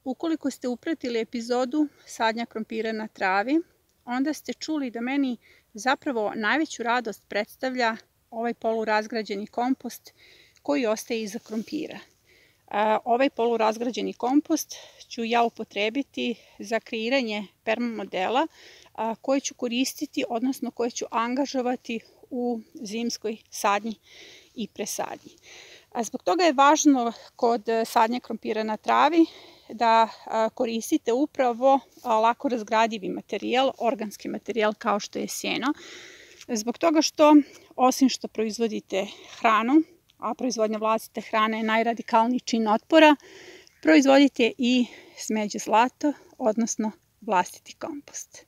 Ukoliko ste upratili epizodu sadnja krompira na travi, onda ste čuli da meni zapravo najveću radost predstavlja ovaj polurazgrađeni kompost koji ostaje iza krompira. Ovaj polurazgrađeni kompost ću ja upotrebiti za kreiranje permamodela koje ću koristiti, odnosno koje ću angažovati u zimskoj sadnji i presadnji. Zbog toga je važno kod sadnje krompira na travi da koristite upravo lako razgradivi materijal, organski materijal kao što je seno. Zbog toga što, osim što proizvodite hranu, a proizvodnja vlastite hrane je najradikalniji čin otpora, proizvodite i smeđe zlato, odnosno vlastiti kompost.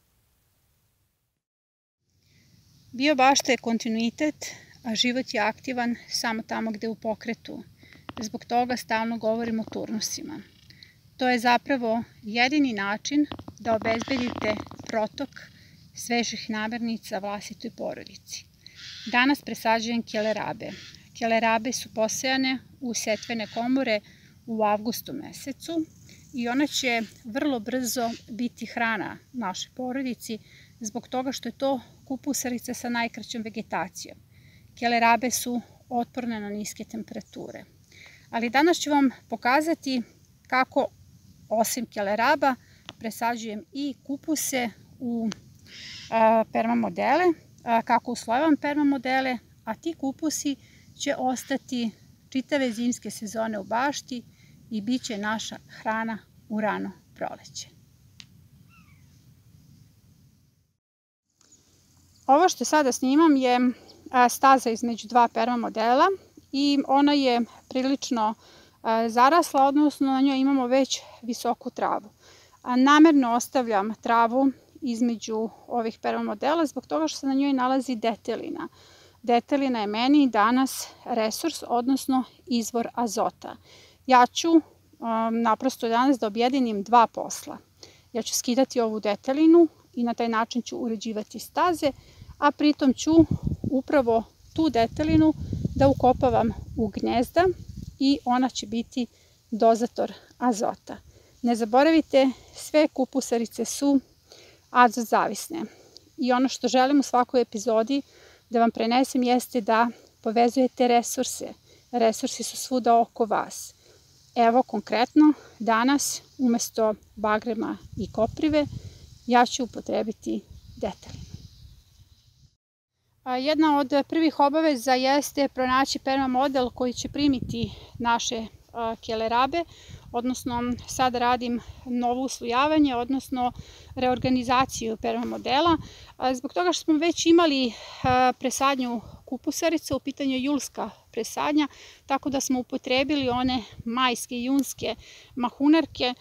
Biobašta je kontinuitet, a život je aktivan samo tamo gde je u pokretu. Zbog toga stalno govorimo o turnusima. To je zapravo jedini način da obezbedite protok svežih namirnica vlastitoj porodici. Danas presađujem kelerabe. Kelerabe su posejane u setvene komore u avgustu mesecu i ona će vrlo brzo biti hrana našoj porodici zbog toga što je to kupusarica sa najkraćom vegetacijom. Kelerabe su otporne na niske temperature. Ali danas ću vam pokazati kako, osim keleraba, presađujem i kupuse u permamodele, kako uslojavam permamodele, a ti kupusi će ostati čitave zimske sezone u bašti i bit će naša hrana u rano proleće. Ovo što sada snimam je staza između dva permamodela i ona je prilično zarasla, odnosno na njoj imamo već visoku travu. Namerno ostavljam travu između ovih permamodela zbog toga što se na njoj nalazi detelina. Detelina je meni danas resurs, odnosno izvor azota. Ja ću naprosto danas da objedinim dva posla. Ja ću skidati ovu detelinu i na taj način ću uređivati staze, a pritom ću upravo tu detelinu da ukopavam u gnezda i ona će biti dozator azota. Ne zaboravite, sve kupusarice su azot zavisne. I ono što želim u svakoj epizodi da vam prenesem jeste da povezujete resurse. Resursi su svuda oko vas. Evo konkretno, danas umesto bagrema i koprive ja ću upotrebiti detelinu. Jedna od prvih obaveza jeste pronaći permamodel koji će primiti naše kelerabe, odnosno sad radim novo uslojavanje, odnosno reorganizaciju permamodela. Zbog toga što smo već imali presadnju kupusarica, u pitanju je julska presadnja, tako da smo upotrebili one majske i junske mahunarke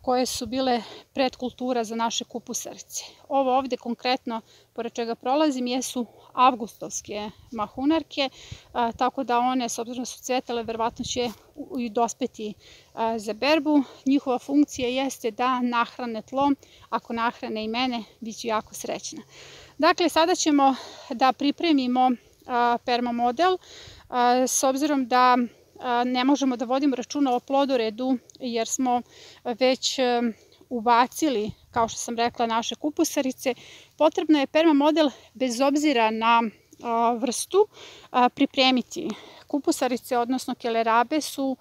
koje su bile predkultura za naše kupusarice. Ovo ovde konkretno, pored čega prolazim, jesu avgustovske mahunarke, tako da one, s obzirom da su cvetale, verovatno će i dospeti za berbu. Njihova funkcija jeste da nahrane tlo, ako nahrane i mene, bit ću jako srećna. Dakle, sada ćemo da pripremimo permamodel, s obzirom da ne možemo da vodimo računa o plodoredu, jer smo već ubacili, kao što sam rekla, naše kupusarice. Potrebno je permamodel, bez obzira na vrstu, pripremiti. Kupusarice, odnosno kelerabe, su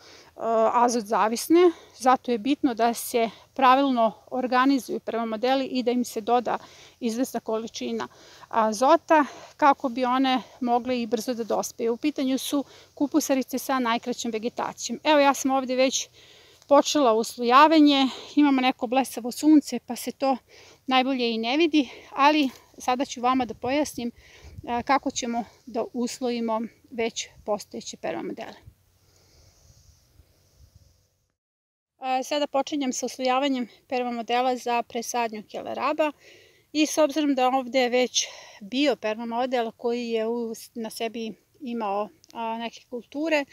azot zavisne, zato je bitno da se pravilno organizuju permamodeli i da im se doda izvesna količina azota kako bi one mogle i brzo da dospeju. U pitanju su kupusarice sa najkraćom vegetacijom. Evo, ja sam ovde već počela uslojavanje, imamo neko blesavo sunce pa se to najbolje i ne vidi, ali sada ću vama da pojasnim kako ćemo da uslojimo već postojeće permamodele. Sada počinjem sa uslojavanjem permamodela za presadnju keleraba i s obzirom da ovde je već bio permamodel koji je na sebi imao neke kulture,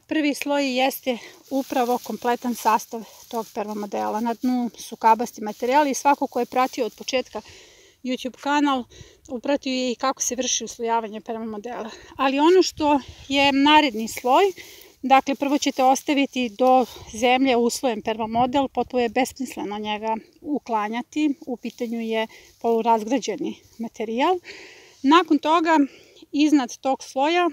prvi sloj jeste upravo kompletan sastav tog permamodela. Na dnu su kabasti materijali i svako ko je pratio od početka YouTube kanal upratio je i kako se vrši uslojavanje permamodela. Ali ono što je naredni sloj, Dakle, prvo ćete ostaviti do zemlje usvojen permamodel, potpuno je besmisleno njega uklanjati, u pitanju je polurazgrađeni materijal. Nakon toga, iznad tog sloja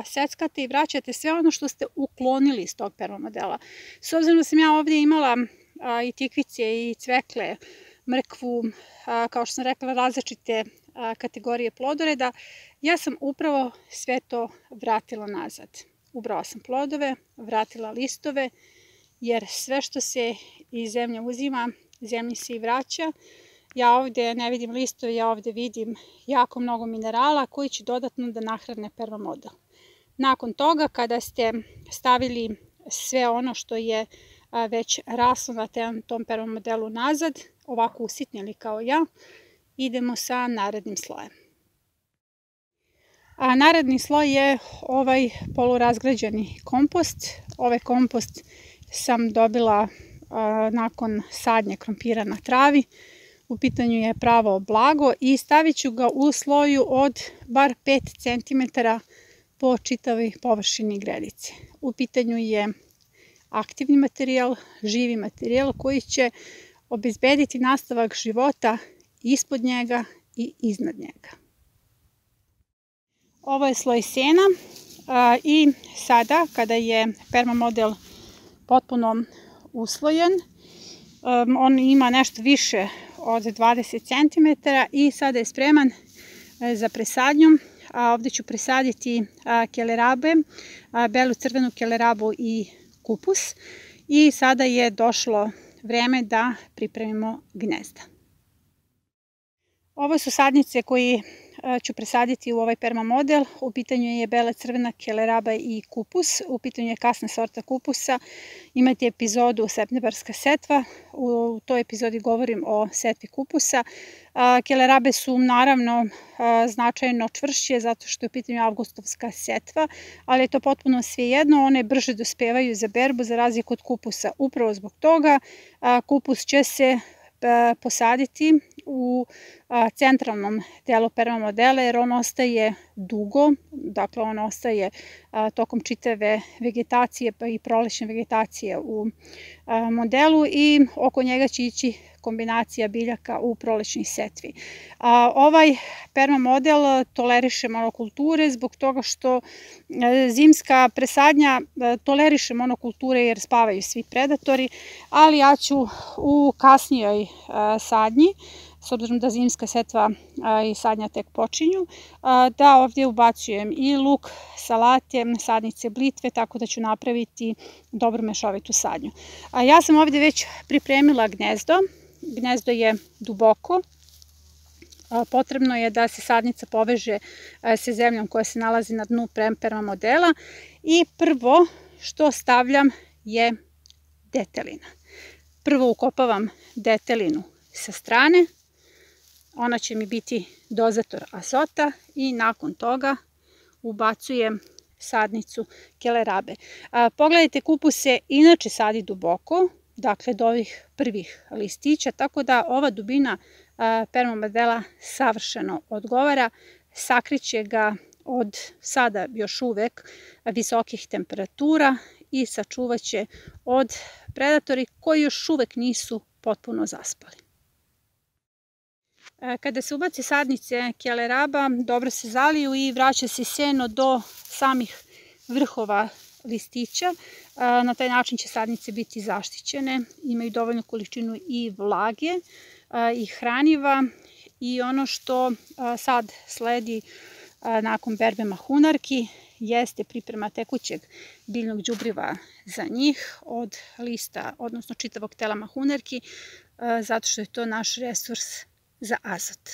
seckate i vraćate sve ono što ste uklonili iz tog permamodela. S obzirom da sam ja ovdje imala i tikvice i cvekle, mrkvu, kao što sam rekla, različite kategorije plodoreda, ja sam upravo sve to vratila nazad. Ubrala sam plodove, vratila listove, jer sve što se iz zemlje uzima, zemlji se i vraća. Ja ovdje ne vidim listove, ja ovdje vidim jako mnogo minerala koji će dodatno da nahrane permamodel. Nakon toga, kada ste stavili sve ono što je već raslo na tom permamodelu nazad, ovako usitnili kao ja, idemo sa narednim slojem. Naredni sloj je ovaj polurazgrađeni kompost. Ovaj kompost sam dobila nakon sadnje krompira na travi. U pitanju je pravo blago i stavit ću ga u sloju od bar 5 cm po čitavoj površini gredice. U pitanju je aktivni materijal, živi materijal koji će obezbediti nastavak života ispod njega i iznad njega. Ovo je sloj sena i sada kada je permamodel potpuno uslojen, on ima nešto više od 20 cm i sada je spreman za presadnju. Ovdje ću presaditi kelerabe, belu, crvenu kelerabu i kupus i sada je došlo vreme da pripremimo gnezda. Ovo su sadnice koje ću presaditi u ovaj permamodel. U pitanju je bela, crvena keleraba i kupus. U pitanju je kasna sorta kupusa. Imate epizodu septembarska setva. U toj epizodi govorim o setvi kupusa. Kelerabe su naravno značajno čvršće zato što je u pitanju avgustovska setva, ali je to potpuno svejedno. One brže dospevaju za berbu za razliku od kupusa. Upravo zbog toga kupus će se posaditi u centralnom delu permamodela jer on ostaje dugo, dakle on ostaje tokom čitave vegetacije pa i prolećne vegetacije u modelu i oko njega će ići kombinacija biljaka u prolećnoj setvi. Ovaj permamodel toleriše monokulture zbog toga što zimska presadnja toleriše monokulture jer spavaju svi predatori, ali ja ću u kasnijoj sadnji, s obzirom da zimska setva i sadnja tek počinju, da ovdje ubacujem i luk, salate, sadnice, blitve, tako da ću napraviti dobru mešovitu sadnju. Ja sam ovdje već pripremila gnezdo. Gnezdo je duboko. Potrebno je da se sadnica poveže sa zemljom koja se nalazi na dnu permamodela i prvo što stavljam je detelina. Prvo ukopavam detelinu sa strane, ona će mi biti dozator azota i nakon toga ubacujem sadnicu kelerabe. Pogledajte, kupus se inače sadi duboko, dakle do ovih prvih listića, tako da ova dubina permamodela savršeno odgovara, sakriće ga od sada još uvek visokih temperatura i sačuvaće od predatori koji još uvek nisu potpuno zaspali. Kada se ubaci sadnice keleraba, dobro se zaliju i vraća se seno do samih vrhova listića. Na taj način će sadnice biti zaštićene, imaju dovoljnu količinu i vlage i hraniva i ono što sad sledi nakon berbe mahunarki jeste priprema tekućeg biljnog đubriva za njih od lista, odnosno čitavog tela mahunarki, zato što je to naš resurs za azot.